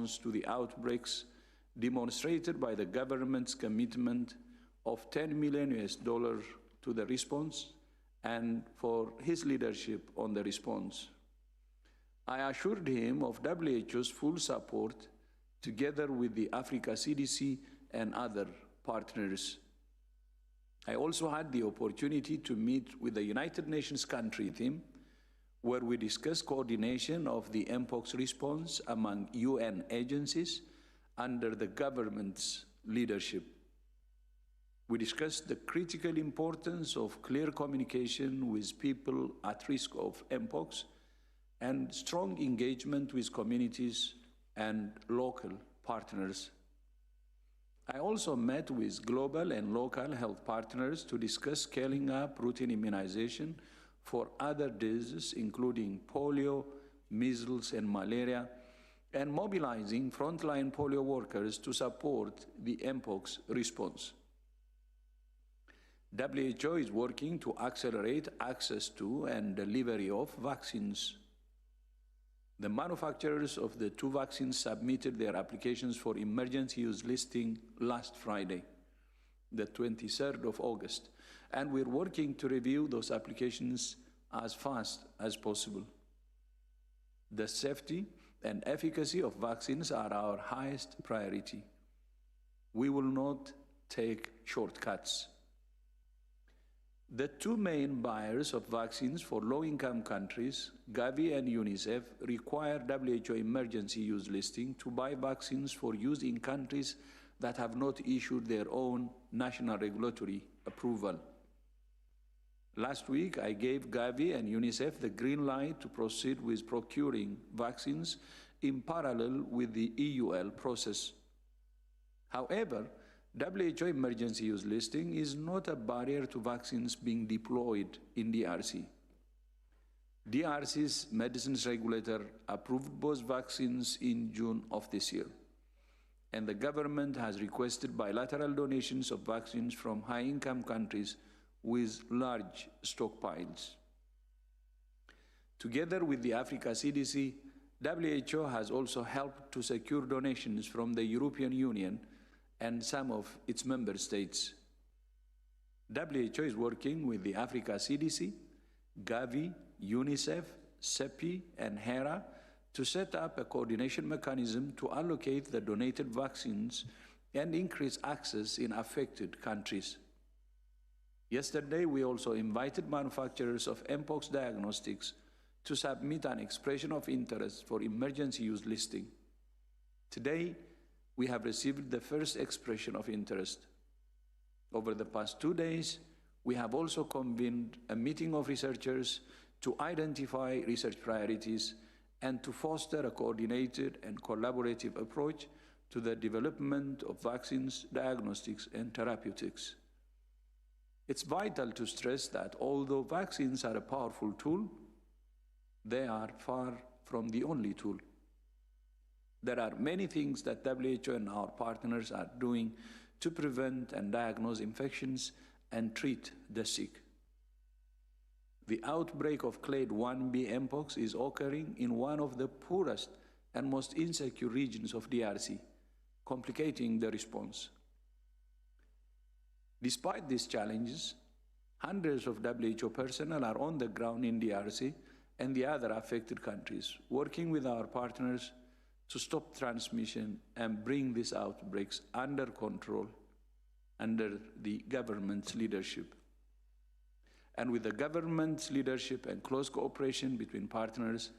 response to the outbreaks demonstrated by the government's commitment of $10 million to the response and for his leadership on the response. I assured him of WHO's full support together with the Africa CDC and other partners. I also had the opportunity to meet with the United Nations country team, where we discussed coordination of the Mpox response among UN agencies under the government's leadership. We discussed the critical importance of clear communication with people at risk of Mpox and strong engagement with communities and local partners. I also met with global and local health partners to discuss scaling up routine immunization for other diseases, including polio, measles, and malaria, and mobilizing frontline polio workers to support the Mpox response. WHO is working to accelerate access to and delivery of vaccines. The manufacturers of the 2 vaccines submitted their applications for emergency use listing last Friday, the 23rd of August, and we're working to review those applications as fast as possible. The safety and efficacy of vaccines are our highest priority. We will not take shortcuts. The 2 main buyers of vaccines for low-income countries, Gavi and UNICEF, require WHO emergency use listing to buy vaccines for use in countries that have not issued their own national regulatory approval. Last week, I gave Gavi and UNICEF the green light to proceed with procuring vaccines in parallel with the EUL process. However, WHO emergency use listing is not a barrier to vaccines being deployed in DRC. DRC's medicines regulator approved both vaccines in June of this year, and the government has requested bilateral donations of vaccines from high-income countries with large stockpiles. Together with the Africa CDC, WHO has also helped to secure donations from the European Union and some of its member states. WHO is working with the Africa CDC, Gavi, UNICEF, CEPI, and HERA to set up a coordination mechanism to allocate the donated vaccines and increase access in affected countries. Yesterday, we also invited manufacturers of Mpox diagnostics to submit an expression of interest for emergency use listing. Today, we have received the first expression of interest. Over the past 2 days, we have also convened a meeting of researchers to identify research priorities and to foster a coordinated and collaborative approach to the development of vaccines, diagnostics, and therapeutics. It's vital to stress that although vaccines are a powerful tool, they are far from the only tool. There are many things that WHO and our partners are doing to prevent and diagnose infections and treat the sick. The outbreak of clade 1b Mpox is occurring in one of the poorest and most insecure regions of DRC, complicating the response. Despite these challenges, hundreds of WHO personnel are on the ground in DRC and the other affected countries, working with our partners to stop transmission and bring these outbreaks under control under the government's leadership. And with the government's leadership and close cooperation between partners,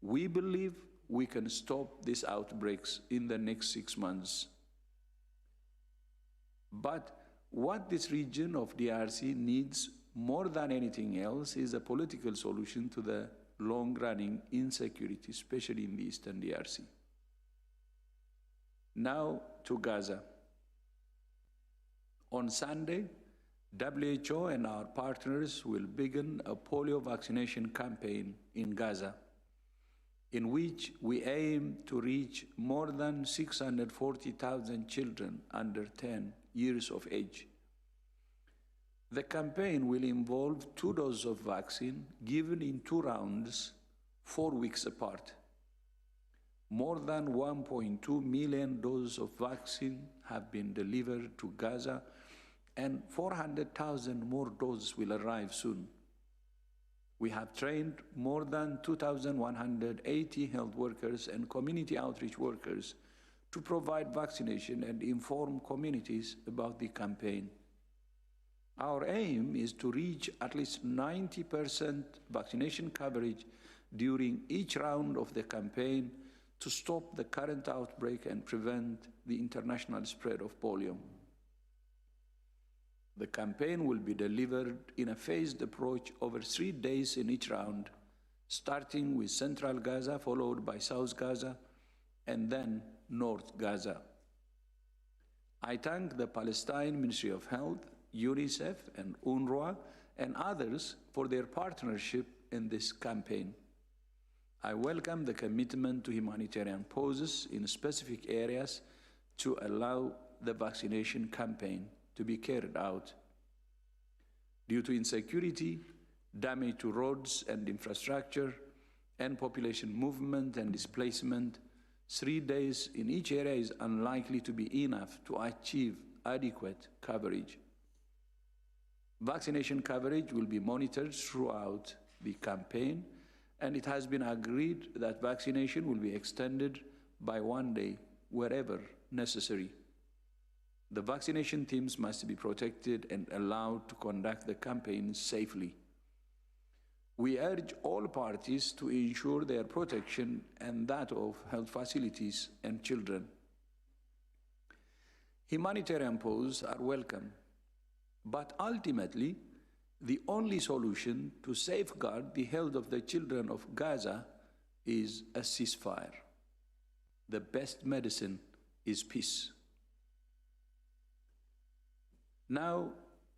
we believe we can stop these outbreaks in the next 6 months. But what this region of DRC needs more than anything else is a political solution to the long-running insecurity, especially in the eastern DRC. Now to Gaza. On Sunday, WHO and our partners will begin a polio vaccination campaign in Gaza, in which we aim to reach more than 640,000 children under 10 years of age. The campaign will involve 2 doses of vaccine given in 2 rounds, 4 weeks apart. More than 1.2 million doses of vaccine have been delivered to Gaza, and 400,000 more doses will arrive soon. We have trained more than 2,180 health workers and community outreach workers to provide vaccination and inform communities about the campaign. Our aim is to reach at least 90% vaccination coverage during each round of the campaign to stop the current outbreak and prevent the international spread of polio. The campaign will be delivered in a phased approach over 3 days in each round, starting with Central Gaza, followed by South Gaza, and then North Gaza. I thank the Palestine Ministry of Health, UNICEF and UNRWA, and others for their partnership in this campaign. I welcome the commitment to humanitarian pauses in specific areas to allow the vaccination campaign to be carried out. Due to insecurity, damage to roads and infrastructure, and population movement and displacement, 3 days in each area is unlikely to be enough to achieve adequate coverage. Vaccination coverage will be monitored throughout the campaign, and it has been agreed that vaccination will be extended by 1 day wherever necessary. The vaccination teams must be protected and allowed to conduct the campaign safely. We urge all parties to ensure their protection and that of health facilities and children. Humanitarian pauses are welcome, but ultimately, the only solution to safeguard the health of the children of Gaza is a ceasefire. The best medicine is peace. Now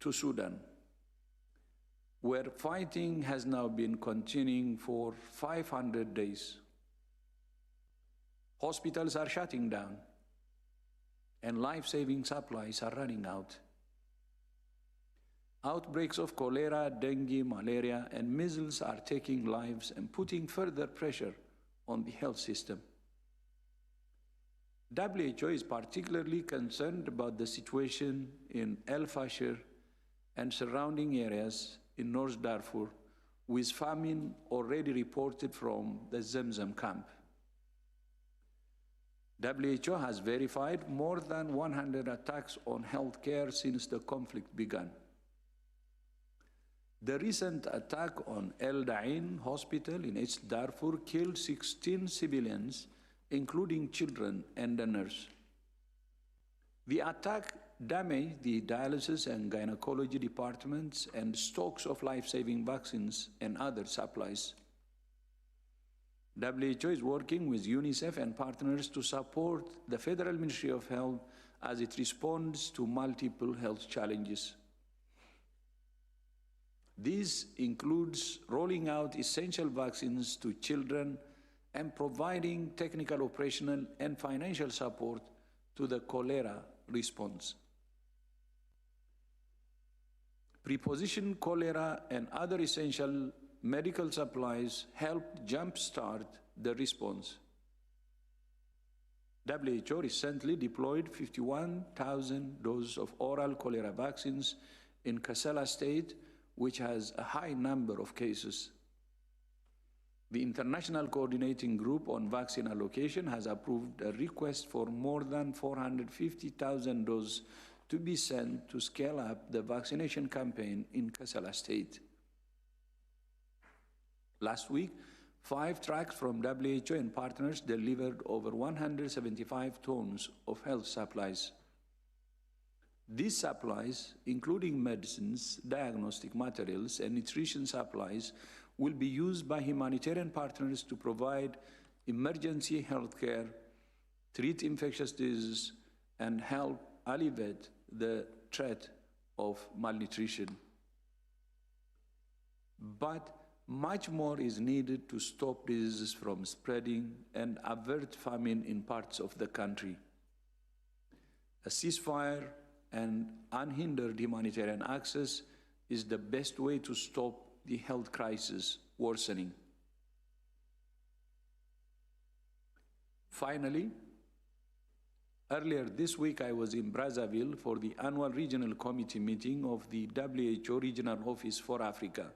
to Sudan, where fighting has now been continuing for 500 days. Hospitals are shutting down, and life-saving supplies are running out. Outbreaks of cholera, dengue, malaria, and measles are taking lives and putting further pressure on the health system. WHO is particularly concerned about the situation in El Fasher and surrounding areas in North Darfur, with famine already reported from the Zamzam camp. WHO has verified more than 100 attacks on healthcare since the conflict began. The recent attack on El Dain Hospital in East Darfur killed 16 civilians, including children and a nurse. The attack damaged the dialysis and gynecology departments and stocks of life-saving vaccines and other supplies. WHO is working with UNICEF and partners to support the Federal Ministry of Health as it responds to multiple health challenges. This includes rolling out essential vaccines to children and providing technical, operational, and financial support to the cholera response. Preposition cholera and other essential medical supplies helped jumpstart the response. WHO recently deployed 51,000 doses of oral cholera vaccines in Kassala State, which has a high number of cases. The International Coordinating Group on Vaccine Allocation has approved a request for more than 450,000 doses to be sent to scale up the vaccination campaign in Kassala State. Last week, 5 trucks from WHO and partners delivered over 175 tons of health supplies. These supplies, including medicines, diagnostic materials, and nutrition supplies, will be used by humanitarian partners to provide emergency health care, treat infectious diseases, and help alleviate the threat of malnutrition. But much more is needed to stop diseases from spreading and avert famine in parts of the country. A ceasefire and unhindered humanitarian access is the best way to stop the health crisis worsening. Finally, earlier this week, I was in Brazzaville for the annual regional committee meeting of the WHO Regional Office for Africa.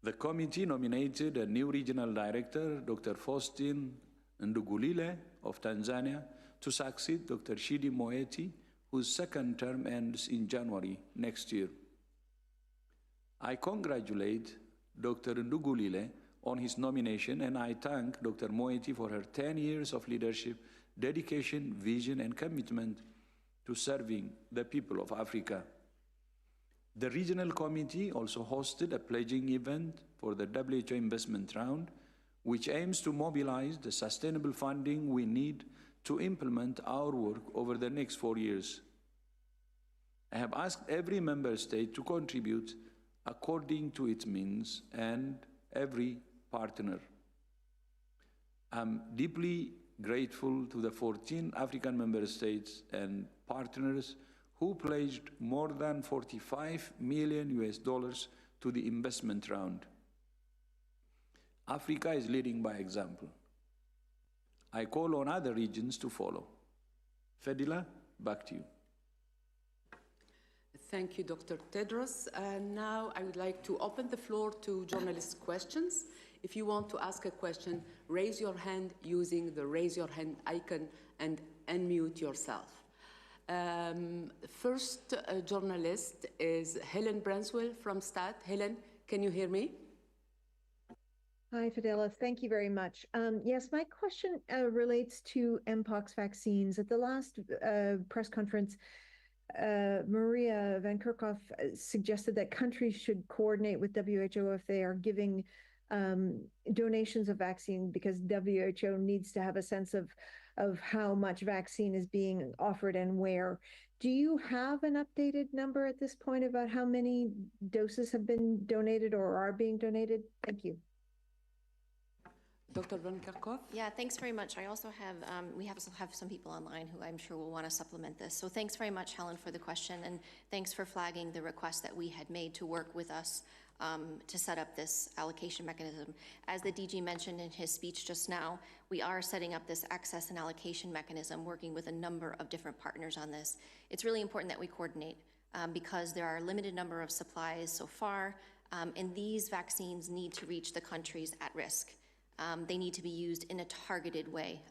The committee nominated a new regional director, Dr. Faustin Ndugulile of Tanzania, to succeed Dr. Shidi Moeti, whose second term ends in January next year. I congratulate Dr. Ndugulile on his nomination, and I thank Dr. Moeti for her 10 years of leadership, dedication, vision, and commitment to serving the people of Africa. The regional committee also hosted a pledging event for the WHO investment round, which aims to mobilize the sustainable funding we need to implement our work over the next 4 years. I have asked every member state to contribute according to its means and every partner. I'm deeply grateful to the 14 African member states and partners who pledged more than $45 million to the investment round. Africa is leading by example. I call on other regions to follow. Fedila, back to you. Thank you, Dr. Tedros. Now I would like to open the floor to journalist questions. If you want to ask a question, raise your hand using the raise your hand icon and unmute yourself. First journalist is Helen Branswell from STAT. Helen, can you hear me? Hi, Fidela. Thank you very much. Yes, my question relates to Mpox vaccines. At the last press conference, Maria Van Kerkhove suggested that countries should coordinate with WHO if they are giving donations of vaccine, because WHO needs to have a sense of how much vaccine is being offered and where. Do you have an updated number at this point about how many doses have been donated or are being donated? Thank you. Dr. Van Kerkhove? Yeah, thanks very much. I also have, we have some people online who I'm sure will want to supplement this. So thanks very much, Helen, for the question, and thanks for flagging the request that we had made to work with us to set up this allocation mechanism. As the DG mentioned in his speech just now, we are setting up this access and allocation mechanism, working with a number of different partners on this. It's really important that we coordinate because there are a limited number of supplies so far, and these vaccines need to reach the countries at risk. They need to be used in a targeted way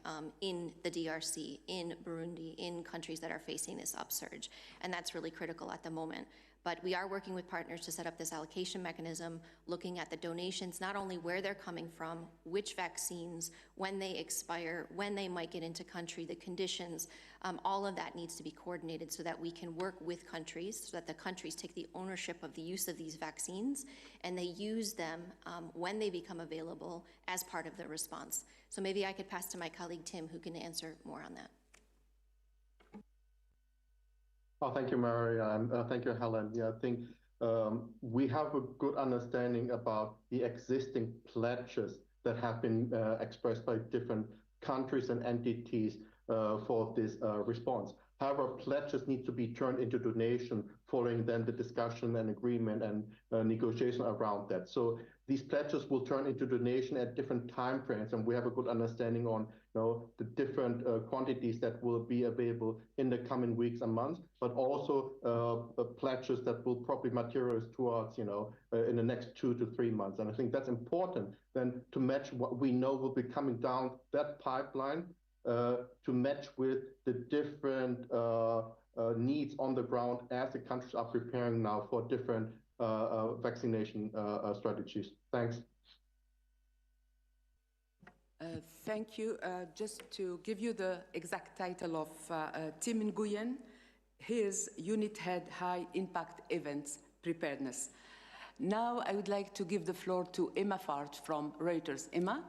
in the DRC, in Burundi, in countries that are facing this upsurge. And that's really critical at the moment. But we are working with partners to set up this allocation mechanism, looking at the donations, not only where they're coming from, which vaccines, when they expire, when they might get into country, the conditions, all of that needs to be coordinated so that we can work with countries, so that the countries take the ownership of the use of these vaccines and they use them when they become available as part of the response. So maybe I could pass to my colleague Tim, who can answer more on that. Oh, thank you, Maria, and thank you, Helen. Yeah, I think we have a good understanding about the existing pledges that have been expressed by different countries and entities for this response. However, pledges need to be turned into donation following then the discussion and agreement and negotiation around that. So these pledges will turn into donation at different time frames, and we have a good understanding on the different quantities that will be available in the coming weeks and months, but also pledges that will probably materialize towards in the next 2 to 3 months. And I think that's important then to match what we know will be coming down that pipeline to match with the different needs on the ground as the countries are preparing now for different vaccination strategies. Thanks. Thank you. Just to give you the exact title of Tim Nguyen, he is Unit Head High Impact Events Preparedness. Now I would like to give the floor to Emma Farge from Reuters. Emma?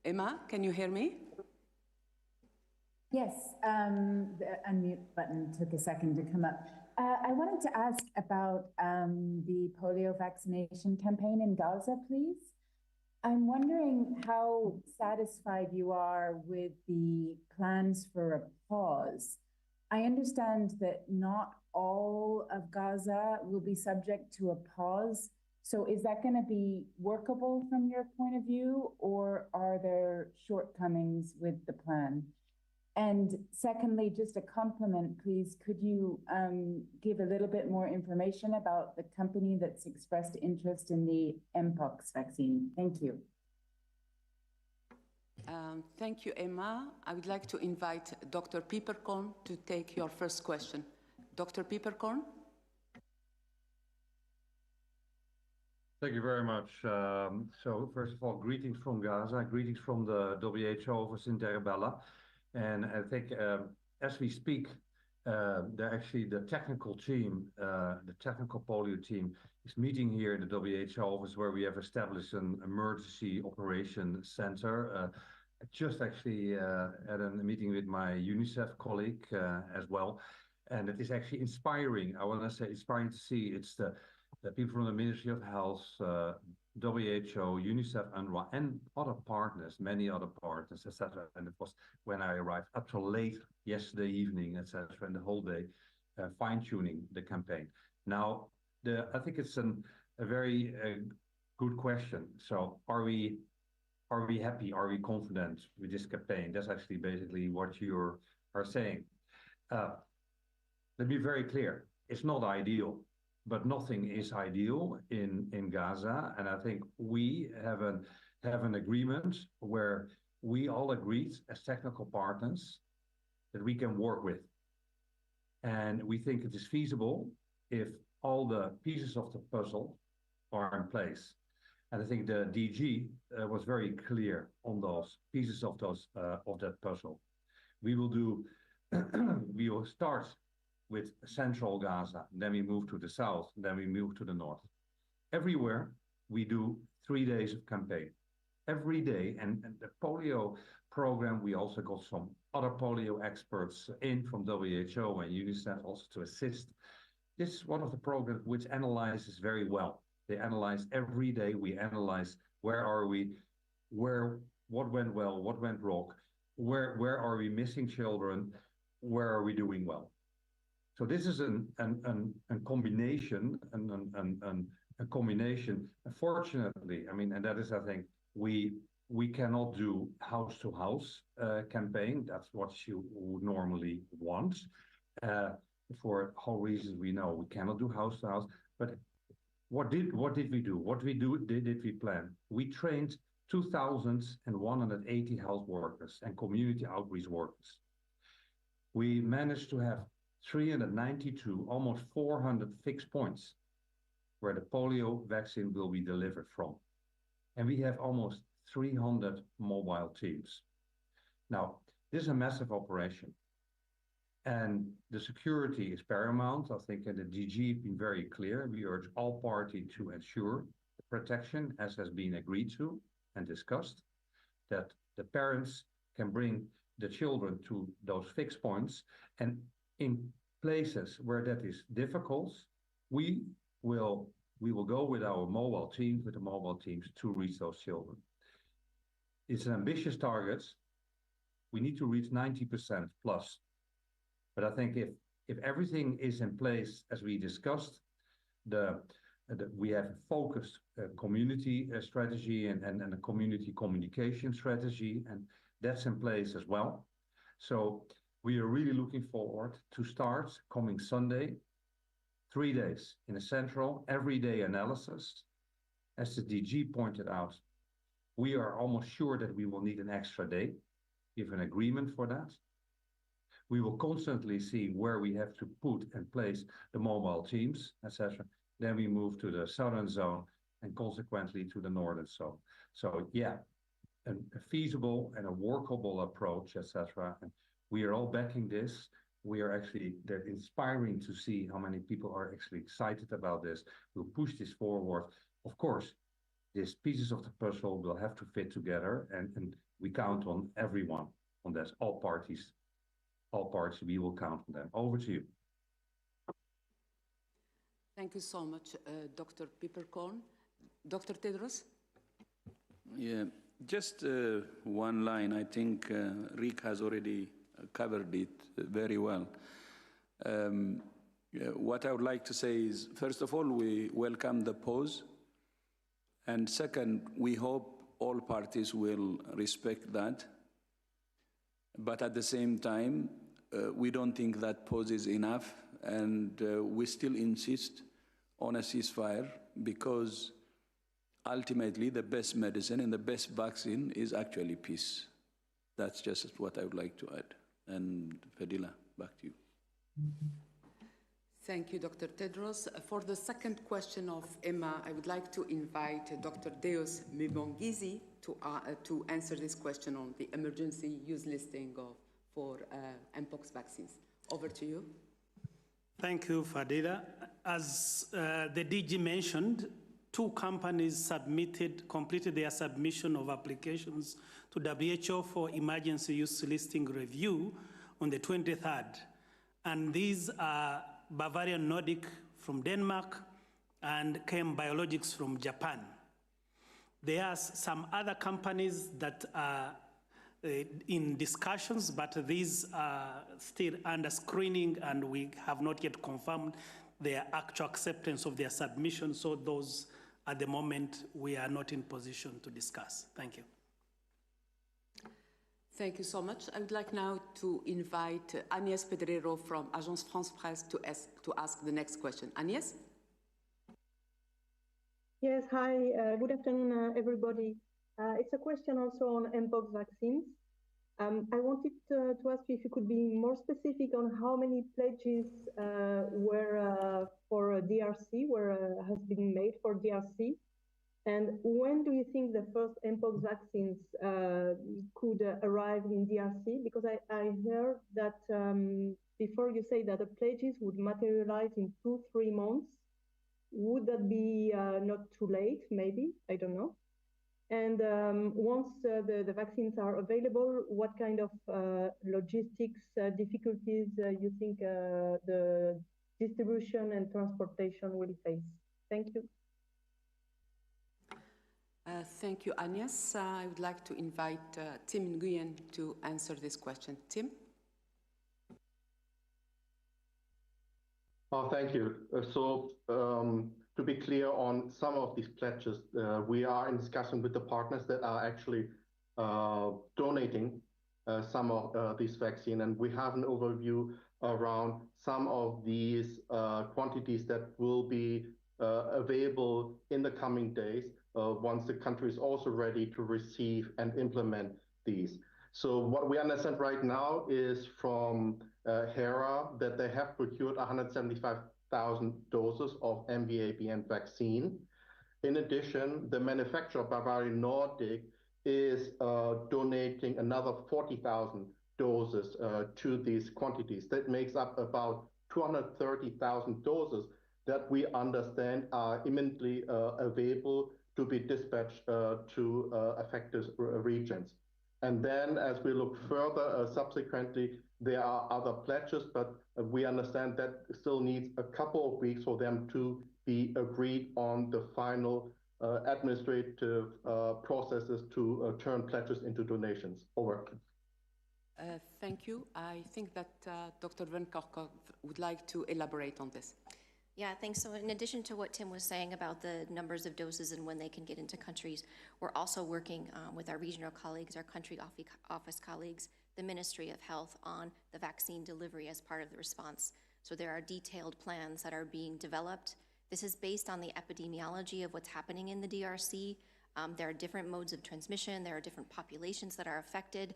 Emma, can you hear me? Yes, the unmute button took a second to come up. I wanted to ask about the polio vaccination campaign in Gaza, please. I'm wondering how satisfied you are with the plans for a pause. I understand that not all of Gaza will be subject to a pause. So is that going to be workable from your point of view, or are there shortcomings with the plan? And secondly, just a compliment, please, could you give a little bit more information about the company that's expressed interest in the Mpox vaccine? Thank you. Thank you, Emma. I would like to invite Dr. Pieperkorn to take your first question. Dr. Pieperkorn? Thank you very much. So first of all, greetings from Gaza, greetings from the WHO office in Derbella. And I think as we speak, the technical team, the technical polio team is meeting here in the WHO office where we have established an emergency operation center. I just actually had a meeting with my UNICEF colleague as well. And it is actually inspiring. I want to say inspiring to see it's the people from the Ministry of Health, WHO, UNICEF, UNRWA, and other partners, many other partners, etc. And it was when I arrived up till late yesterday evening, etc., and the whole day fine-tuning the campaign. Now, I think it's a very good question. So, are we happy? Are we confident with this campaign? That's actually basically what you are saying. Let me be very clear. It's not ideal. But nothing is ideal in Gaza, and I think we have an agreement where we all agreed as technical partners that we can work with, and we think it is feasible if all the pieces of the puzzle are in place. And I think the DG was very clear on those pieces of that puzzle. We will start with central Gaza, then we move to the south, then we move to the north. Everywhere we do 3 days of campaign. Every day, and the polio program, we also got some other polio experts in from WHO and UNICEF also to assist. This is one of the programs which analyzes very well. They analyze every day, we analyze where are we, what went well, what went wrong, where are we missing children, where are we doing well. So this is a combination, a combination. Unfortunately, I mean, and that is, I think, we cannot do house-to-house campaign. That's what you would normally want. For whole reasons we know we cannot do house-to-house. But what did we do? What did we plan? We trained 2,180 health workers and community outreach workers. We managed to have 392, almost 400 fixed points where the polio vaccine will be delivered from. And we have almost 300 mobile teams. Now, this is a massive operation. And the security is paramount. I think the DG has been very clear. We urge all parties to ensure the protection as has been agreed to and discussed, that the parents can bring the children to those fixed points. And in places where that is difficult, we will go with our mobile teams, with the mobile teams to reach those children. It's an ambitious target. We need to reach 90% plus. But I think if everything is in place as we discussed, we have a focused community strategy and a community communication strategy, and that's in place as well. So we are really looking forward to start coming Sunday, 3 days in a central everyday analysis. As the DG pointed out, we are almost sure that we will need an extra day, give an agreement for that. We will constantly see where we have to put in place the mobile teams, etc. Then we move to the southern zone and consequently to the northern zone. So yeah, a feasible and a workable approach, etc. And we are all backing this. They're inspiring to see how many people are actually excited about this. We'll push this forward. Of course, these pieces of the puzzle will have to fit together, and we count on everyone on this. All parties, we will count on them. Over to you. Thank you so much, Dr. Pieperkorn. Dr. Tedros? Yeah, just one line. I think Rick has already covered it very well. What I would like to say is, first of all, we welcome the pause. And second, we hope all parties will respect that. But at the same time, we don't think that pause is enough, and we still insist on a ceasefire, because ultimately the best medicine and the best vaccine is actually peace. That's just what I would like to add. And Fadila, back to you. Thank you, Dr. Tedros. For the second question of Emma, I would like to invite Dr. Deus Mibongizi to answer this question on the emergency use listing for Mpox vaccines. Over to you. Thank you, Fadila. As the DG mentioned, 2 companies completed their submission of applications to WHO for emergency use listing review on the 23rd. And these are Bavarian Nordic from Denmark and Chem Biologics from Japan. There are some other companies that are in discussions, but these are still under screening, and we have not yet confirmed their actual acceptance of their submission. So those, at the moment, we are not in position to discuss. Thank you. Thank you so much. I would like now to invite Agnès Pedrero from Agence France Presse to ask the next question. Agnès? Yes, hi. Good afternoon, everybody. It's a question also on Mpox vaccines. I wanted to ask you if you could be more specific on how many pledges were for DRC, has been made for DRC, and when do you think the first Mpox vaccines could arrive in DRC? Because I heard that before you say that the pledges would materialize in 2-3 months. Would that be not too late, maybe? I don't know. And once the vaccines are available, what kind of logistics difficulties you think the distribution and transportation will face? Thank you. Thank you, Agnès. I would like to invite Tim Nguyen to answer this question. Tim? Oh, thank you. To be clear on some of these pledges, we are in discussion with the partners that are actually donating some of these vaccine, and we have an overview around some of these quantities that will be available in the coming days once the country is also ready to receive and implement these. So what we understand right now is from HERA that they have procured 175,000 doses of MVA-BN vaccine. In addition, the manufacturer Bavarian Nordic is donating another 40,000 doses to these quantities. That makes up about 230,000 doses that we understand are imminently available to be dispatched to affected regions. And then as we look further, subsequently, there are other pledges, but we understand that still needs a couple of weeks for them to be agreed on the final administrative processes to turn pledges into donations. Over. Thank you. I think that Dr. Van Kerkhove would like to elaborate on this. Yeah, thanks. So in addition to what Tim was saying about the numbers of doses and when they can get into countries, we're also working with our regional colleagues, our country office colleagues, the Ministry of Health on the vaccine delivery as part of the response. So there are detailed plans that are being developed. This is based on the epidemiology of what's happening in the DRC. There are different modes of transmission. There are different populations that are affected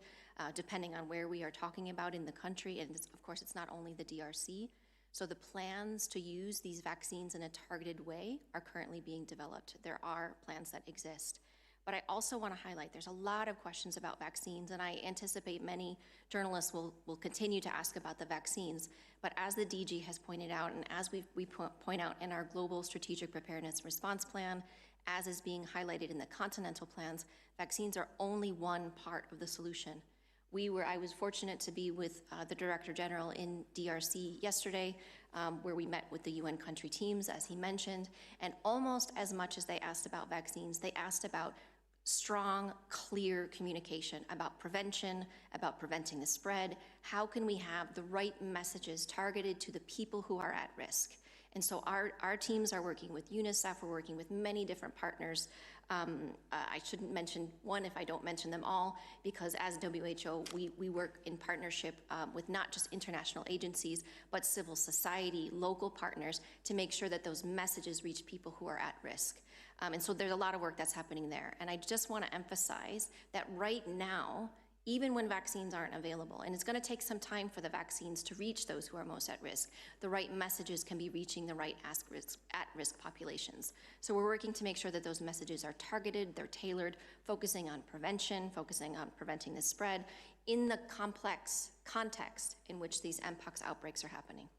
depending on where we are talking about in the country. And of course, it's not only the DRC. So the plans to use these vaccines in a targeted way are currently being developed. There are plans that exist. But I also want to highlight there's a lot of questions about vaccines, and I anticipate many journalists will continue to ask about the vaccines. But as the DG has pointed out, and as we point out in our Global Strategic Preparedness Response Plan, as is being highlighted in the continental plans, vaccines are only one part of the solution. I was fortunate to be with the Director-General in DRC yesterday, where we met with the UN country teams, as he mentioned, and almost as much as they asked about vaccines, they asked about strong, clear communication about prevention, about preventing the spread. How can we have the right messages targeted to the people who are at risk? And so our teams are working with UNICEF, we're working with many different partners. I shouldn't mention one if I don't mention them all, because as WHO, we work in partnership with not just international agencies, but civil society, local partners, to make sure that those messages reach people who are at risk. And so there's a lot of work that's happening there. And I just want to emphasize that right now, even when vaccines aren't available, and it's going to take some time for the vaccines to reach those who are most at risk, the right messages can be reaching the right at-risk populations. So we're working to make sure that those messages are targeted, they're tailored, focusing on prevention, focusing on preventing the spread in the complex context in which these Mpox outbreaks are happening.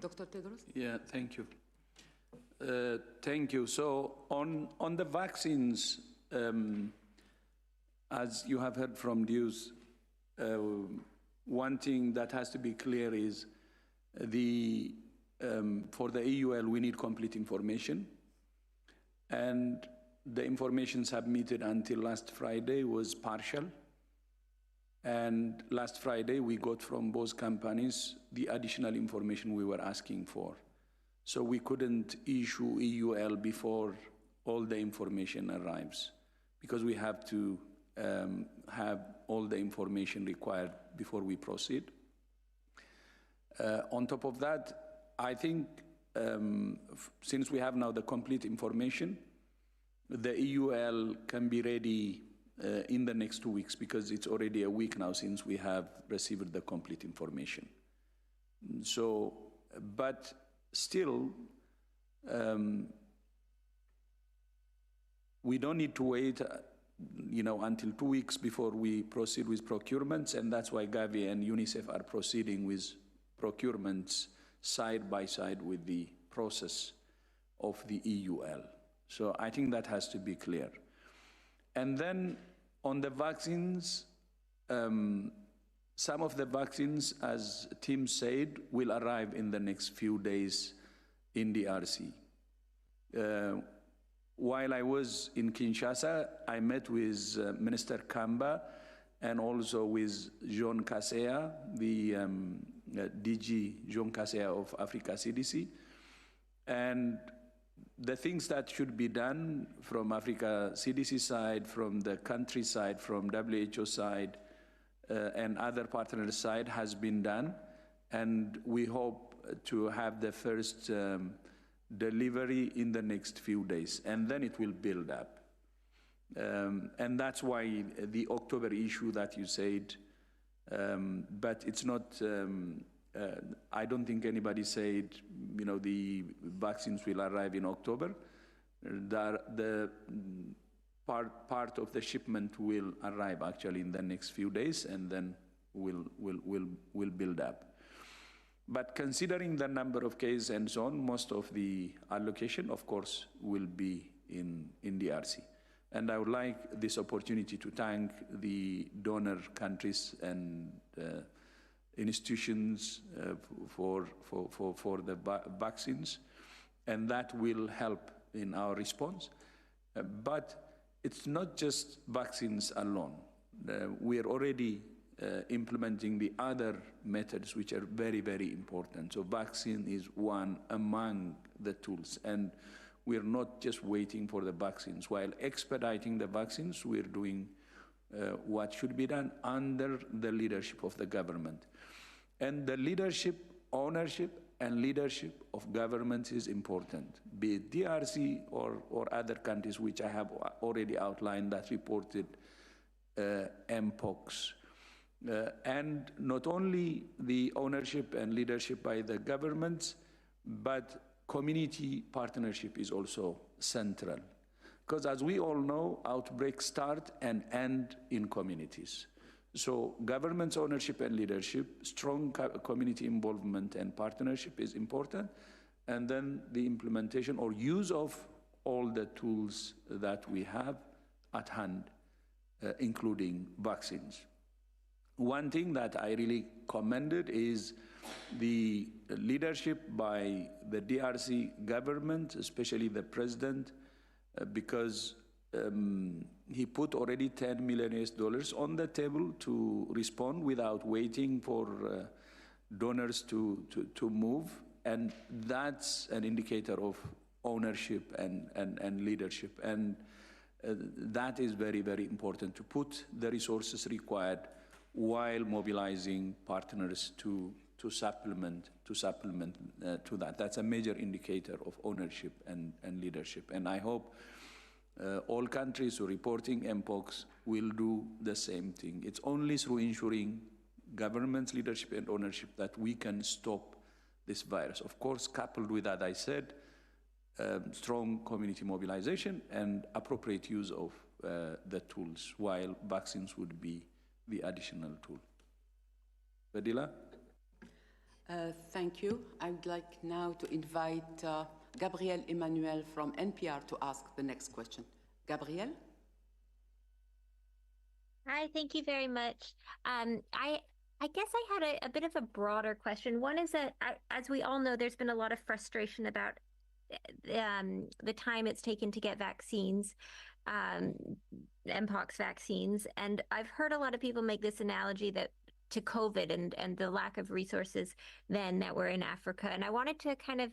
Dr. Tedros? Yeah, thank you. Thank you. So on the vaccines, as you have heard from Deus, one thing that has to be clear is for the EUL, we need complete information. And the information submitted until last Friday was partial. And last Friday, we got from both companies the additional information we were asking for. So we couldn't issue EUL before all the information arrives, because we have to have all the information required before we proceed. On top of that, I think since we have now the complete information, the EUL can be ready in the next 2 weeks, because it's already a week now since we have received the complete information. So, but still, we don't need to wait, until 2 weeks before we proceed with procurements, and that's why Gavi and UNICEF are proceeding with procurements side by side with the process of the EUL. So I think that has to be clear. And then on the vaccines, some of the vaccines, as Tim said, will arrive in the next few days in DRC. While I was in Kinshasa, I met with Minister Kamba and also with Jean Kaseya, the DG Jean Kaseya of Africa CDC. And the things that should be done from Africa CDC side, from the country side, from WHO side, and other partners side has been done. And we hope to have the first delivery in the next few days, and then it will build up. And that's why the October issue that you said, but it's not, I don't think anybody said, the vaccines will arrive in October. The part of the shipment will arrive actually in the next few days, and then will build up. But considering the number of cases and so on, most of the allocation, of course, will be in DRC. And I would like this opportunity to thank the donor countries and institutions for the vaccines, and that will help in our response. But it's not just vaccines alone. We are already implementing the other methods which are very, very important. So vaccine is one among the tools, and we're not just waiting for the vaccines. While expediting the vaccines, we're doing what should be done under the leadership of the government. And the leadership, ownership, and leadership of governments is important, be it DRC or other countries which I have already outlined that reported Mpox. And not only the ownership and leadership by the governments, but community partnership is also central. Because as we all know, outbreaks start and end in communities. So government's ownership and leadership, strong community involvement and partnership is important, and then the implementation or use of all the tools that we have at hand, including vaccines. One thing that I really commended is The leadership by the DRC government, especially the president, because he put already $10 million on the table to respond without waiting for donors to move. And that's an indicator of ownership and leadership. And that is very, very important, to put the resources required while mobilizing partners to supplement to that. That's a major indicator of ownership and leadership. And I hope all countries reporting Mpox will do the same thing. It's only through ensuring government's leadership and ownership that we can stop this virus. Of course, coupled with that, I said, strong community mobilization and appropriate use of the tools, while vaccines would be the additional tool. Fadila? Thank you. I would like now to invite Gabrielle Emmanuel from NPR to ask the next question. Gabrielle? Hi, thank you very much. I guess I had a bit of a broader question. One is that, as we all know, there's been a lot of frustration about the time it's taken to get vaccines, Mpox vaccines. And I've heard a lot of people make this analogy to COVID and the lack of resources then that were in Africa. And I wanted to kind of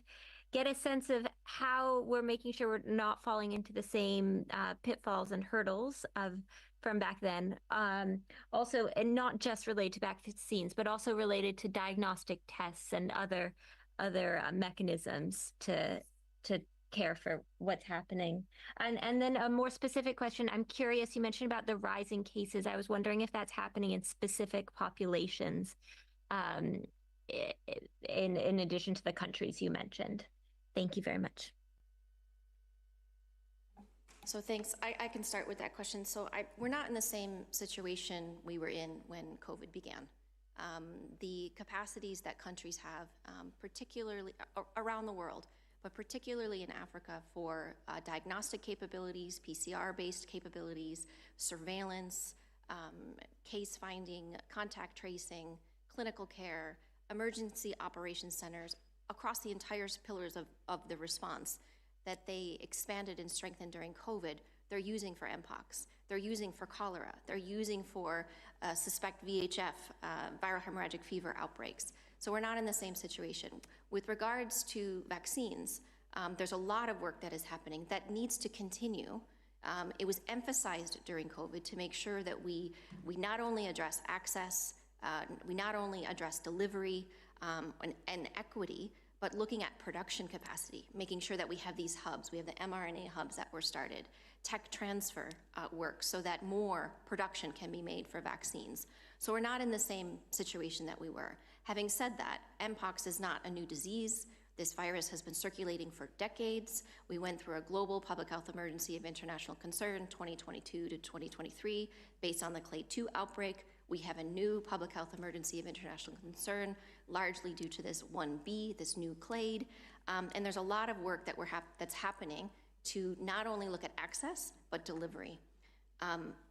get a sense of how we're making sure we're not falling into the same pitfalls and hurdles from back then. Also, and not just related to vaccines, but also related to diagnostic tests and other mechanisms to care for what's happening. And then a more specific question, I'm curious, you mentioned about the rising cases. I was wondering if that's happening in specific populations in addition to the countries you mentioned. Thank you very much. So thanks. I can start with that question. So we're not in the same situation we were in when COVID began. The capacities that countries have, particularly around the world, but particularly in Africa, for diagnostic capabilities, PCR-based capabilities, surveillance, case finding, contact tracing, clinical care, emergency operations centers, across the entire pillars of the response that they expanded and strengthened during COVID, they're using for Mpox, they're using for cholera, they're using for suspect VHF, viral hemorrhagic fever outbreaks. So we're not in the same situation. With regards to vaccines, there's a lot of work that is happening that needs to continue. It was emphasized during COVID to make sure that we not only address access, we not only address delivery and equity, but looking at production capacity, making sure that we have these hubs. We have the mRNA hubs that were started, tech transfer work so that more production can be made for vaccines. So we're not in the same situation that we were. Having said that, Mpox is not a new disease. This virus has been circulating for decades. We went through a global public health emergency of international concern, 2022 to 2023, based on the clade 2 outbreak. We have a new public health emergency of international concern, largely due to this 1B, this new clade. And there's a lot of work that's happening to not only look at access, but delivery.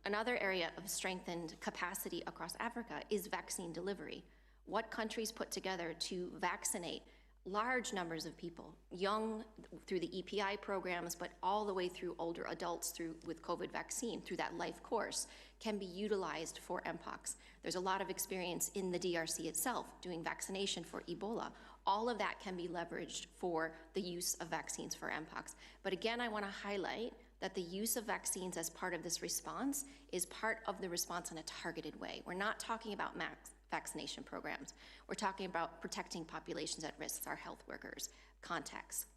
Another area of strengthened capacity across Africa is vaccine delivery. What countries put together to vaccinate large numbers of people, young through the EPI programs, but all the way through older adults with COVID vaccine, through that life course, can be utilized for Mpox. There's a lot of experience in the DRC itself doing vaccination for Ebola. All of that can be leveraged for the use of vaccines for Mpox. But again, I want to highlight that the use of vaccines as part of this response is part of the response in a targeted way. We're not talking about mass vaccination programs. We're talking about protecting populations at risk, our health workers, contacts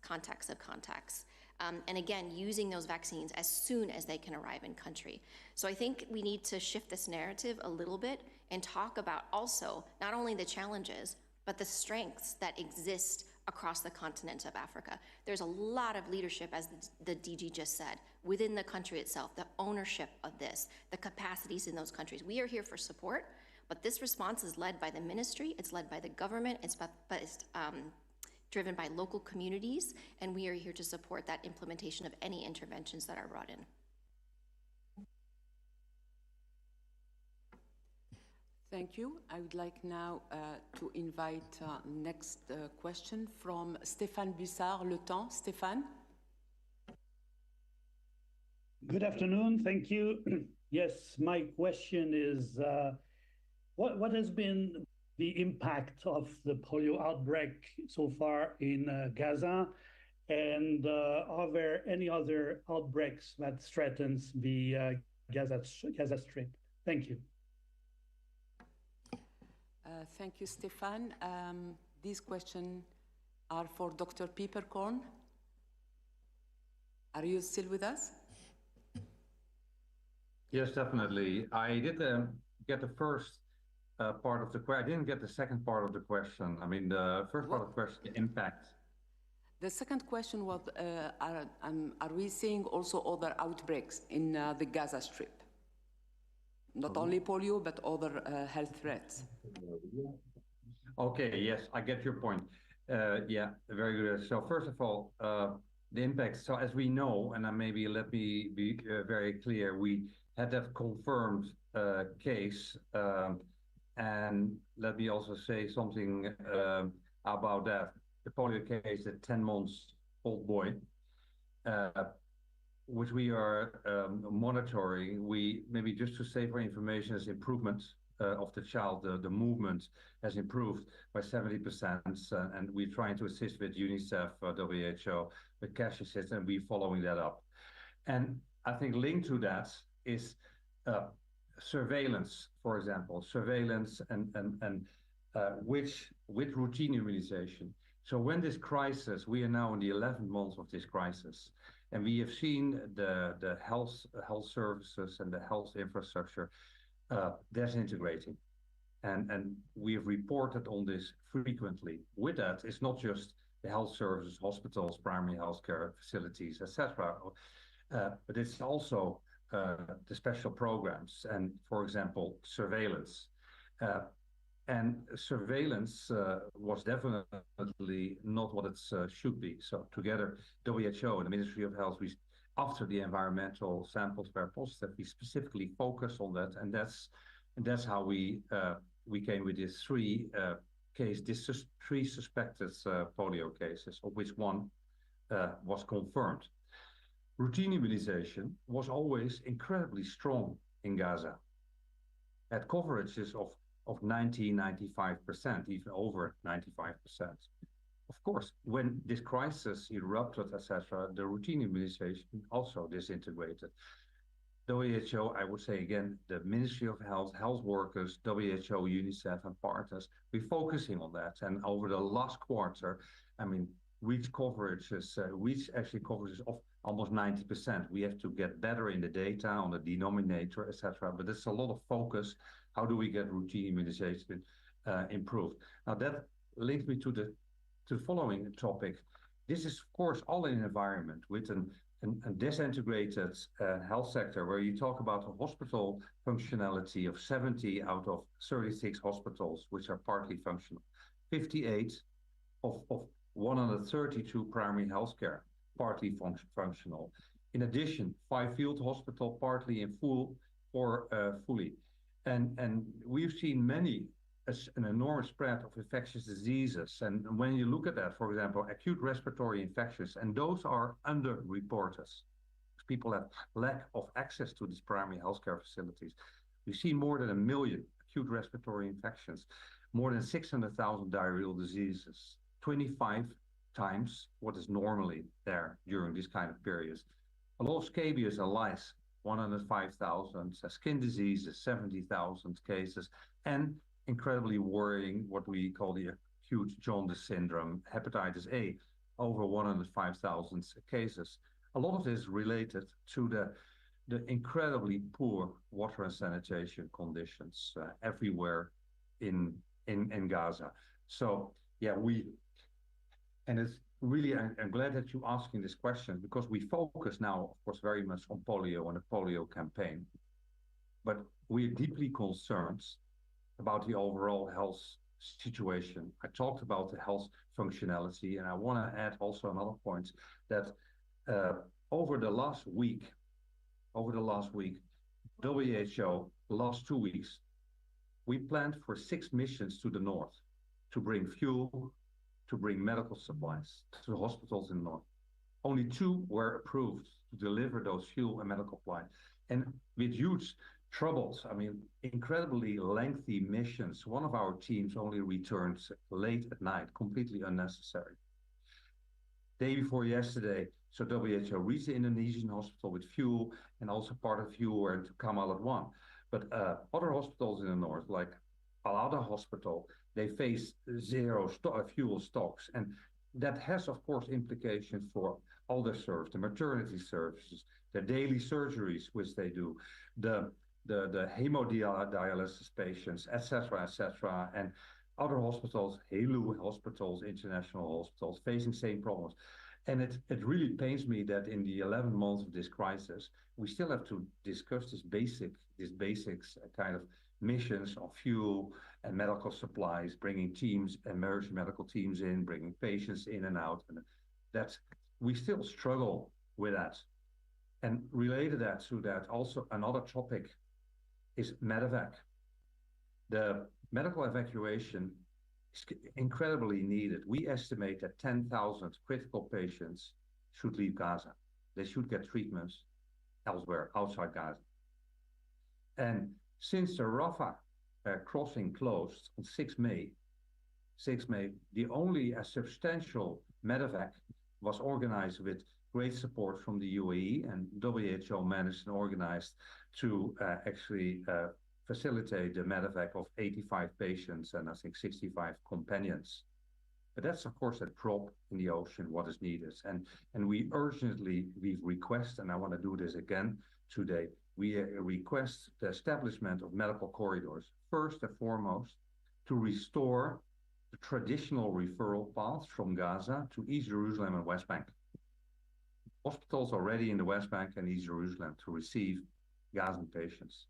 of contacts. And again, using those vaccines as soon as they can arrive in country. So I think we need to shift this narrative a little bit and talk about also not only the challenges, but the strengths that exist across the continent of Africa. There's a lot of leadership, as the DG just said, within the country itself, the ownership of this, the capacities in those countries. We are here for support, but this response is led by the ministry, it's led by the government, it's driven by local communities, and we are here to support that implementation of any interventions that are brought in. Thank you. I would like now to invite next question from Stéphane Buissard, Le Temps. Stéphane. Good afternoon. Thank you. Yes, my question is, what has been the impact of the polio outbreak so far in Gaza? And are there any other outbreaks that threatens the Gaza Strip? Thank you. Thank you, Stéphane. These questions are for Dr. Pieperkorn. Are you still with us? Yes, definitely. I did get the first part of the question. I didn't get the second part of the question. I mean, the first part of the question, the impact. The second question was, are we seeing also other outbreaks in the Gaza Strip? Not only polio, but other health threats. Okay, yes, I get your point. Yeah, very good. So first of all, the impact. So as we know, and maybe let me be very clear, we had that confirmed case. And let me also say something about that. The polio case, a 10 months old boy, which we are monitoring. We maybe just to say for information, as improvement of the child, the movement has improved by 70%, and we're trying to assist with UNICEF, WHO, with cash assistance, and we're following that up. And I think linked to that is surveillance, for example, surveillance and with routine immunization. So when this crisis, we are now in the 11th month of this crisis, and we have seen the health services and the health infrastructure disintegrating. And we have reported on this frequently. With that, it's not just the health services, hospitals, primary healthcare facilities, etc., but it's also the special programs and, for example, surveillance. And surveillance was definitely not what it should be. So together, WHO and the Ministry of Health, after the environmental samples were positive, we specifically focused on that, and that's how we came with these three suspected polio cases, of which one was confirmed. Routine immunization was always incredibly strong in Gaza, at coverages of 90-95%, even over 95%. Of course, when this crisis erupted, etc., the routine immunization also disintegrated. WHO, I would say again, the Ministry of Health, health workers, WHO, UNICEF, and partners, we're focusing on that. And over the last quarter, I mean, reach coverages of almost 90%. We have to get better in the data on the denominator, etc. But it's a lot of focus. How do we get routine immunization improved? Now that links me to the following topic. This is, of course, all in an environment with a disintegrated health sector where you talk about a hospital functionality of 70 out of 36 hospitals, which are partly functional, 58 of 132 primary healthcare, partly functional. In addition, 5 field hospital, partly in full or fully. And we've seen an enormous spread of infectious diseases. And when you look at that, for example, acute respiratory infections, and those are underreported. People have lack of access to these primary healthcare facilities. We've seen more than 1 million acute respiratory infections, more than 600,000 diarrheal diseases, 25 times what is normally there during this kind of periods. A lot of scabies and lice, 105,000, skin diseases, 70,000 cases, and incredibly worrying what we call the acute jaundice syndrome, hepatitis A, over 105,000 cases. A lot of this related to the incredibly poor water and sanitation conditions everywhere in Gaza. So yeah, and it's really, I'm glad that you're asking this question, because we focus now, of course, very much on polio and the polio campaign. But we're deeply concerned about the overall health situation. I talked about the health functionality, and I want to add also another point that over the last week, WHO, the last 2 weeks, we planned for 6 missions to the north to bring fuel, to bring medical supplies to the hospitals in the north. Only 2 were approved to deliver those fuel and medical supplies. And with huge troubles, I mean, incredibly lengthy missions. One of our teams only returned late at night, completely unnecessary. Day before yesterday, so WHO reached the Indonesian hospital with fuel, and also part of fuel were to Kamal at 1. But other hospitals in the north, like Al-Ada Hospital, they face 0 fuel stocks. And that has, of course, implications for all their services, the maternity services, the daily surgeries, which they do, the hemodialysis patients, etc., and other hospitals, HELU hospitals, international hospitals, facing same problems. And it really pains me that in the 11 months of this crisis, we still have to discuss this basics kind of missions of fuel and medical supplies, bringing teams, emergency medical teams in, bringing patients in and out. And we still struggle with that. And related to that, also another topic is medevac. The medical evacuation is incredibly needed. We estimate that 10,000 critical patients should leave Gaza. They should get treatments elsewhere, outside Gaza. And since the Rafah crossing closed on 6 May, the only substantial medevac was organized with great support from the UAE, and WHO managed and organized to actually facilitate the medevac of 85 patients and I think 65 companions. But that's, of course, a drop in the ocean, what is needed. And we request, and I want to do this again today, we request the establishment of medical corridors, first and foremost, to restore the traditional referral paths from Gaza to East Jerusalem and West Bank. Hospitals already in the West Bank and East Jerusalem to receive Gazan patients,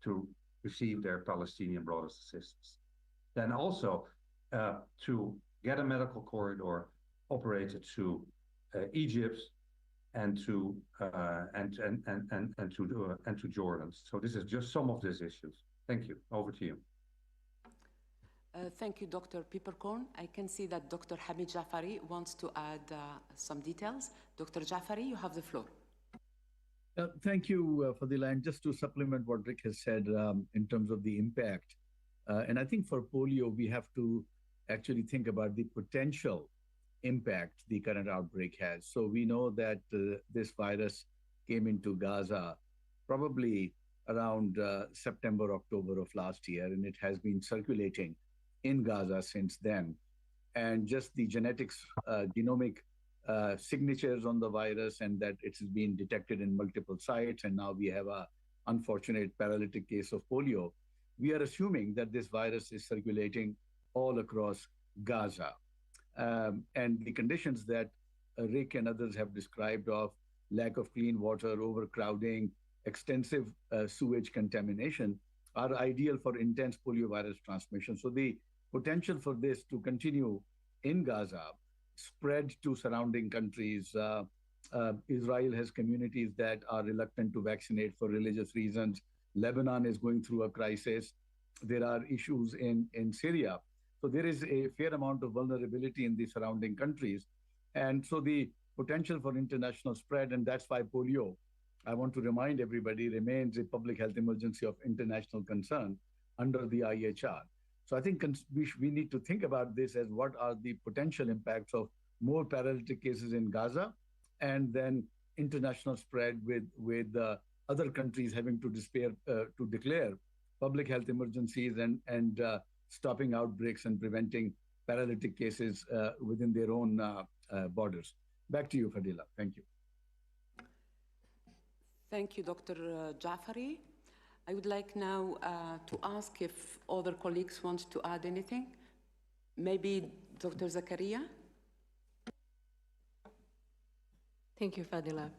to receive their Palestinian brothers and sisters. Then also to get a medical corridor operated to Egypt and to Jordan. So this is just some of these issues. Thank you. Over to you. Thank you, Dr. Peppercorn. I can see that Dr. Hamid Jafari wants to add some details. Dr. Jafari, you have the floor. Thank you, Fadila. And just to supplement what Rick has said in terms of the impact, and I think for polio, we have to actually think about the potential impact the current outbreak has. So we know that this virus came into Gaza probably around September, October of last year, and it has been circulating in Gaza since then. And just the genetics, genomic signatures on the virus, and that it's been detected in multiple sites, and now we have a unfortunate paralytic case of polio. We are assuming that this virus is circulating all across Gaza. And the conditions that Rick and others have described of lack of clean water, overcrowding, extensive sewage contamination are ideal for intense poliovirus transmission. So the potential for this to continue in Gaza, spread to surrounding countries. Israel has communities that are reluctant to vaccinate for religious reasons. Lebanon is going through a crisis. There are issues in Syria. So there is a fair amount of vulnerability in the surrounding countries. And so the potential for international spread, and that's why polio, I want to remind everybody, remains a public health emergency of international concern under the IHR. So I think we need to think about this as what are the potential impacts of more paralytic cases in Gaza, and then international spread with other countries having to declare public health emergencies and stopping outbreaks and preventing paralytic cases within their own borders. Back to you, Fadila. Thank you. Thank you, Dr. Jafari. I would like now to ask if other colleagues want to add anything. Maybe Dr. Zakaria? Thank you, Fadila.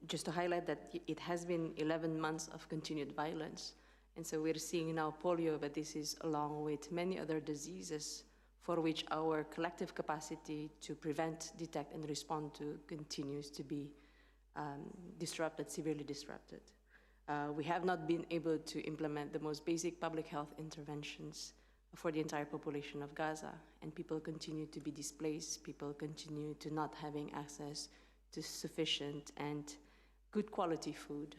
Just to highlight that it has been 11 months of continued violence. And so we're seeing now polio, but this is along with many other diseases for which our collective capacity to prevent, detect, and respond to continues to be disrupted, severely disrupted. We have not been able to implement the most basic public health interventions for the entire population of Gaza, and people continue to be displaced, people continue to not having access to sufficient and good quality food,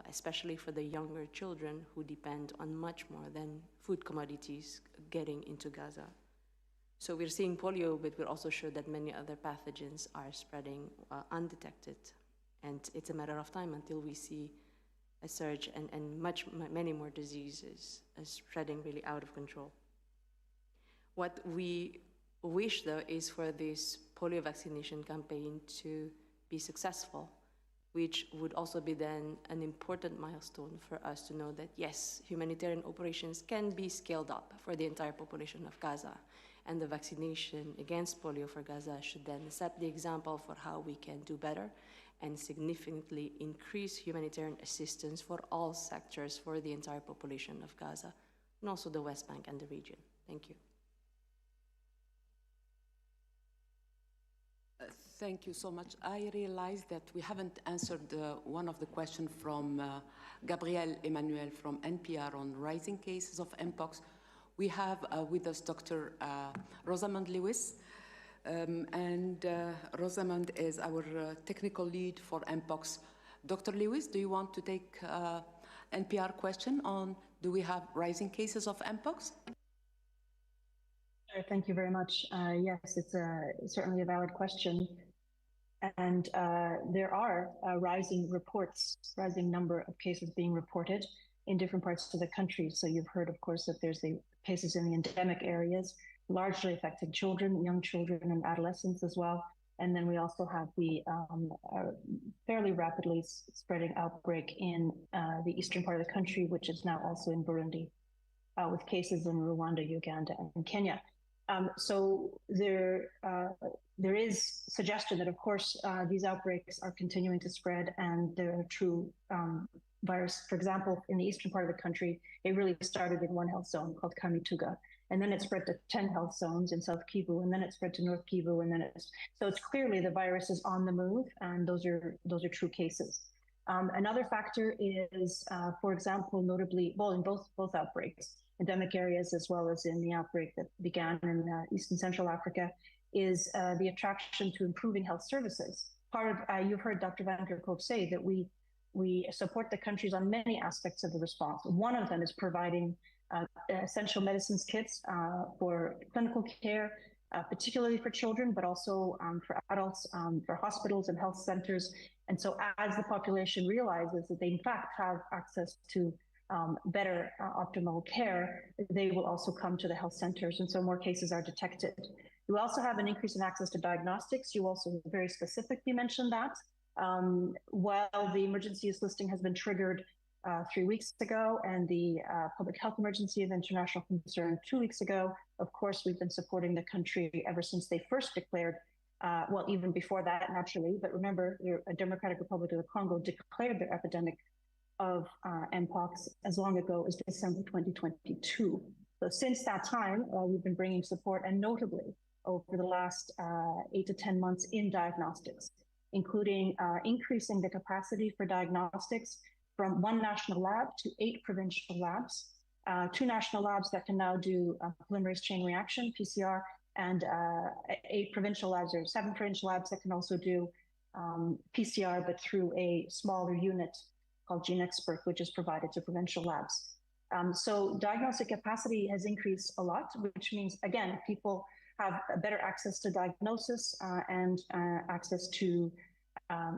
especially for the younger children who depend on much more than food commodities getting into Gaza. So we're seeing polio, but we're also sure that many other pathogens are spreading undetected. And it's a matter of time until we see a surge and many more diseases spreading really out of control. What we wish, though, is for this polio vaccination campaign to be successful, which would also be then an important milestone for us to know that, yes, humanitarian operations can be scaled up for the entire population of Gaza. And the vaccination against polio for Gaza should then set the example for how we can do better and significantly increase humanitarian assistance for all sectors for the entire population of Gaza, and also the West Bank and the region. Thank you. Thank you so much. I realize that we haven't answered one of the questions from Gabriel Emmanuel from NPR on rising cases of Mpox. We have with us Dr. Rosamond Lewis, and Rosamond is our technical lead for Mpox. Dr. Lewis, do you want to take NPR question on do we have rising cases of Mpox? Thank you very much. Yes, it's certainly a valid question. And there are rising number of cases being reported in different parts of the country. So you've heard, of course, that there's the cases in the endemic areas, largely affecting children, young children and adolescents as well. And then we also have the fairly rapidly spreading outbreak in the eastern part of the country, which is now also in Burundi, with cases in Rwanda, Uganda, and Kenya. So there is suggestion that, of course, these outbreaks are continuing to spread, and there are true virus. For example, in the eastern part of the country, it really started in one health zone called Kamituga, and then it spread to 10 health zones in South Kivu, and then it spread to North Kivu, and then so it's clearly the virus is on the move, and those are true cases. Another factor is, for example, notably, well, in both outbreaks, endemic areas as well as in the outbreak that began in East and Central Africa, is the attraction to improving health services. Part of, you've heard Dr. Van Kerkhove say that we support the countries on many aspects of the response. One of them is providing essential medicines kits for clinical care, particularly for children, but also for adults, for hospitals and health centers. And so as the population realizes that they in fact have access to better optimal care, they will also come to the health centers, and so more cases are detected. You also have an increase in access to diagnostics. You also very specifically mentioned that. While the emergency use listing has been triggered 3 weeks ago, and the public health emergency of international concern 2 weeks ago, of course, we've been supporting the country ever since they first declared, well, even before that, naturally, but remember, the Democratic Republic of the Congo declared their epidemic of Mpox as long ago as December 2022. So since that time, we've been bringing support, and notably over the last 8 to 10 months in diagnostics, including increasing the capacity for diagnostics from 1 national lab to 8 provincial labs, 2 national labs that can now do polymerase chain reaction, PCR, and 8 provincial labs, or 7 provincial labs that can also do PCR, but through a smaller unit called GeneXpert, which is provided to provincial labs. So diagnostic capacity has increased a lot, which means, again, people have better access to diagnosis and access to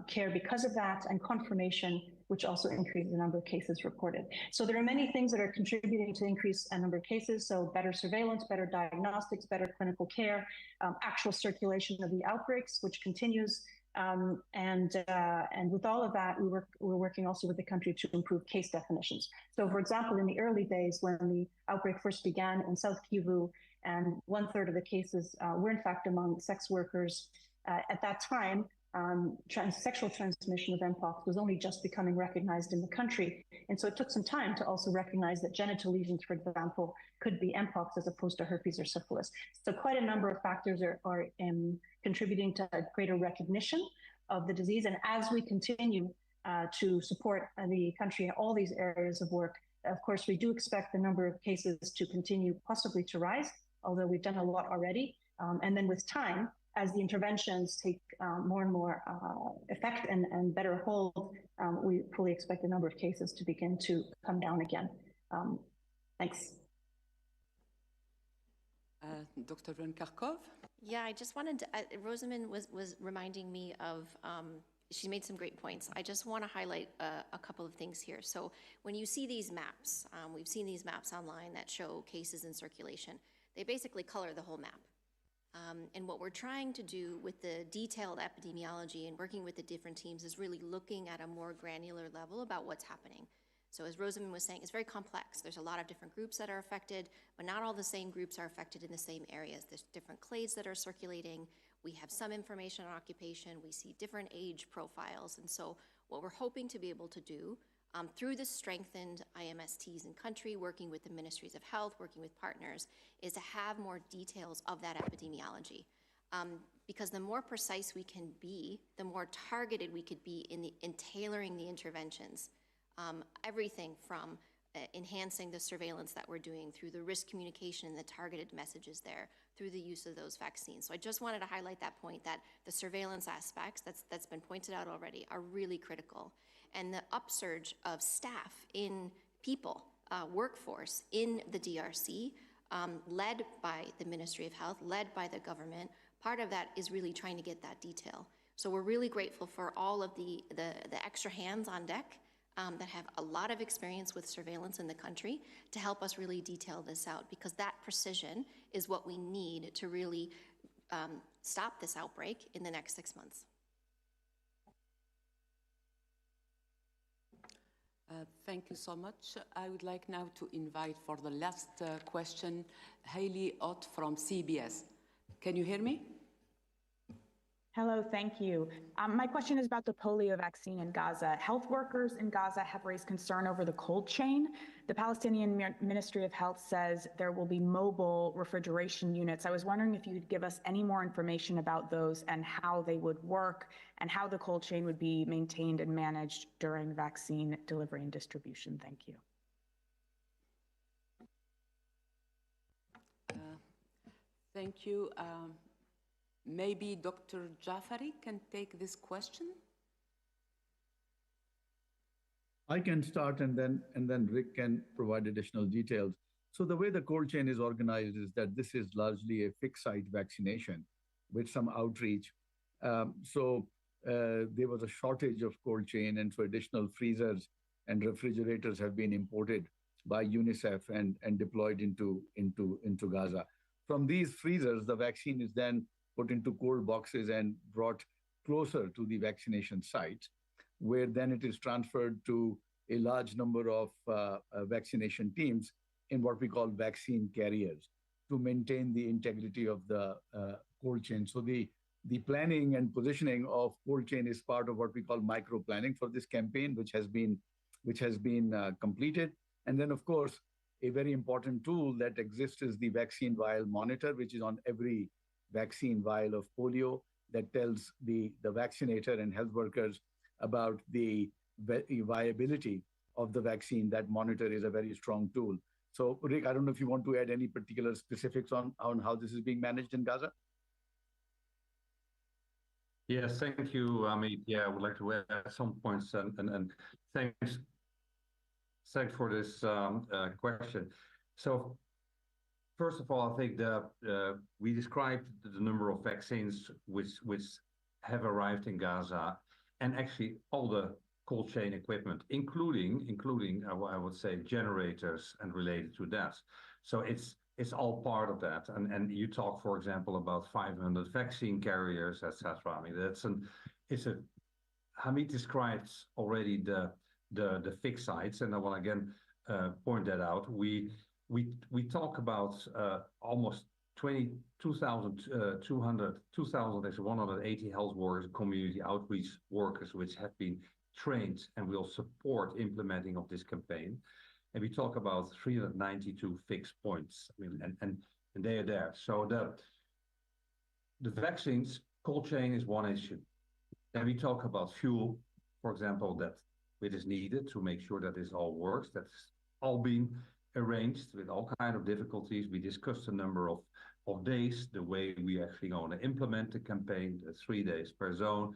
care because of that, and confirmation, which also increases the number of cases reported. So there are many things that are contributing to increase a number of cases. So better surveillance, better diagnostics, better clinical care, actual circulation of the outbreaks, which continues. And with all of that, we're working also with the country to improve case definitions. So, for example, in the early days when the outbreak first began in South Kivu, and 1/3 of the cases were in fact among sex workers, at that time, sexual transmission of Mpox was only just becoming recognized in the country. And so it took some time to also recognize that genital lesions, for example, could be Mpox as opposed to herpes or syphilis. So quite a number of factors are contributing to a greater recognition of the disease. And as we continue to support the country in all these areas of work. Of course, we do expect the number of cases to continue, possibly to rise, although we've done a lot already. And then with time, as the interventions take more and more effect and better hold, we fully expect the number of cases to begin to come down again. Thanks. Dr. Karkov? Yeah, I just wanted to, Rosamond was reminding me of, she made some great points. I just want to highlight a couple of things here. So when you see these maps, we've seen these maps online that show cases in circulation. They basically color the whole map. And what we're trying to do with the detailed epidemiology and working with the different teams is really looking at a more granular level about what's happening. So as Rosamond was saying, it's very complex. There's a lot of different groups that are affected, but not all the same groups are affected in the same areas. There's different clades that are circulating. We have some information on occupation. We see different age profiles. And so what we're hoping to be able to do through the strengthened IMSTs in country, working with the ministries of health, working with partners, is to have more details of that epidemiology. Because the more precise we can be, the more targeted we could be in tailoring the interventions. Everything from enhancing the surveillance that we're doing through the risk communication and the targeted messages there, through the use of those vaccines. So I just wanted to highlight that point, that the surveillance aspects that's been pointed out already are really critical. And the upsurge of staff in people, workforce in the DRC, led by the Ministry of Health, led by the government, part of that is really trying to get that detail. So we're really grateful for all of the extra hands on deck that have a lot of experience with surveillance in the country to help us really detail this out, because that precision is what we need to really stop this outbreak in the next 6 months. Thank you so much. I would like now to invite for the last question, Hailey Ott from CBS. Can you hear me? Hello, thank you. My question is about the polio vaccine in Gaza. Health workers in Gaza have raised concern over the cold chain. The Palestinian Ministry of Health says there will be mobile refrigeration units. I was wondering if you could give us any more information about those and how they would work and how the cold chain would be maintained and managed during vaccine delivery and distribution. Thank you. Thank you. Maybe Dr. Jafari can take this question. I can start and then Rick can provide additional details. So the way the cold chain is organized is that this is largely a fixed site vaccination with some outreach. There was a shortage of cold chain, and so additional freezers and refrigerators have been imported by UNICEF and deployed into Gaza. From these freezers, the vaccine is then put into cold boxes and brought closer to the vaccination sites, where then it is transferred to a large number of vaccination teams in what we call vaccine carriers to maintain the integrity of the cold chain. So the planning and positioning of cold chain is part of what we call micro planning for this campaign, which has been completed. And then, of course, a very important tool that exists is the vaccine vial monitor, which is on every vaccine vial of polio, that tells the vaccinator and health workers about the viability of the vaccine. That monitor is a very strong tool. So Rick, I don't know if you want to add any particular specifics on how this is being managed in Gaza? Yes, thank you, Amit. Yeah, I would like to add some points and thanks for this question. So first of all, I think we described the number of vaccines which have arrived in Gaza, and actually all the cold chain equipment, including I would say generators and related to that. So it's all part of that. And you talk, for example, about 500 vaccine carriers, etc. I mean, Hamid describes already the fixed sites, and I want to again point that out. We talk about almost 2,180 health workers, community outreach workers, which have been trained and will support implementing of this campaign. And we talk about 392 fixed points. I mean, and they are there. So the vaccines, cold chain is one issue. Then we talk about fuel for example, that it is needed to make sure that this all works. That's all been arranged with all kinds of difficulties. We discussed a number of days, the way we actually going to implement the campaign, 3 days per zone,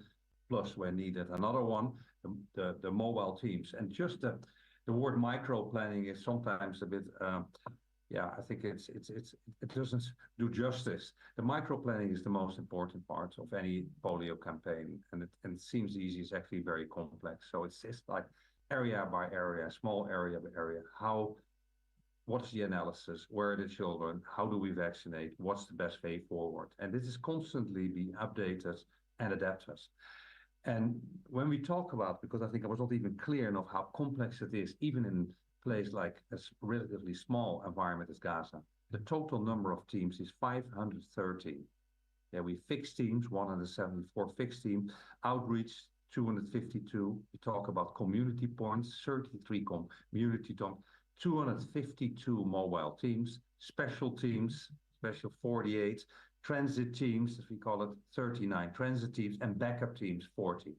plus when needed another one, the mobile teams. And just the word micro planning is sometimes a bit, I think it doesn't do justice. The micro planning is the most important part of any polio campaign, and it seems easy. It's actually very complex. So it's like area by area, small area by area. What's the analysis? Where are the children? How do we vaccinate? What's the best way forward? And this is constantly being updated and adapted. And when we talk about, because I think I was not even clear enough how complex it is, even in a place like a relatively small environment as Gaza, the total number of teams is 513. Yeah, we fixed teams, 174 fixed teams, outreach 252. We talk about community points, 33 community points, 252 mobile teams, special 48, transit teams, as we call it, 39 transit teams, and backup teams, 40.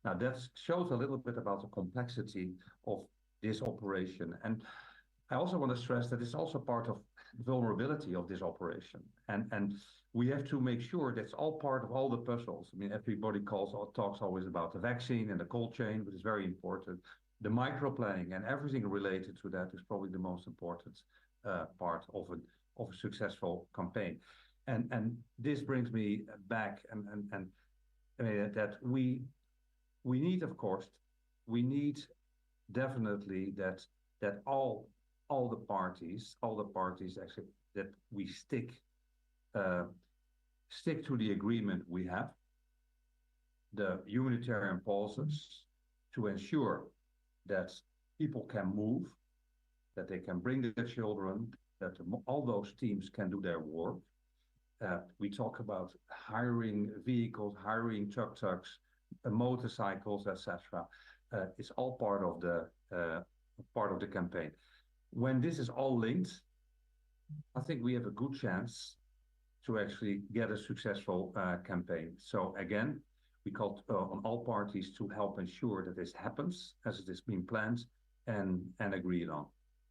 Now that shows a little bit about the complexity of this operation. And I also want to stress that it's also part of vulnerability of this operation. And we have to make sure that's all part of all the puzzles. I mean, everybody talks always about the vaccine and the cold chain, but it's very important. The micro planning and everything related to that is probably the most important part of a successful campaign. And this brings me back and that we need, of course, we need definitely that all the parties actually, that we stick to the agreement we have, the humanitarian pauses, to ensure that people can move, that they can bring their children, that all those teams can do their work. We talk about hiring vehicles, hiring tuk-tuks, motorcycles, etc. It's all part of the campaign. When this is all linked, I think we have a good chance to actually get a successful campaign. So again, we called on all parties to help ensure that this happens as it is being planned and agreed on.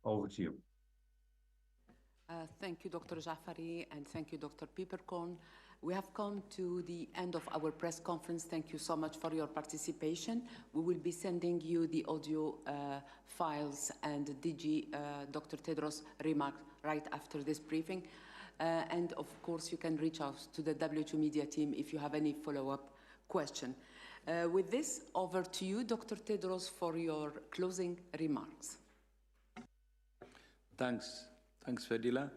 Over to you. Thank you, Dr. Jafari, and thank you, Dr. Pieperkorn. We have come to the end of our press conference. Thank you so much for your participation. We will be sending you the audio files and DG Dr. Tedros' remarks right after this briefing. And of course, you can reach out to the WHO media team if you have any follow-up question. With this, over to you, Dr. Tedros, for your closing remarks. Thanks, Fadila.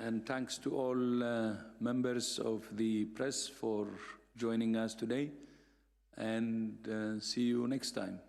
And thanks to all members of the press for joining us today. And see you next time.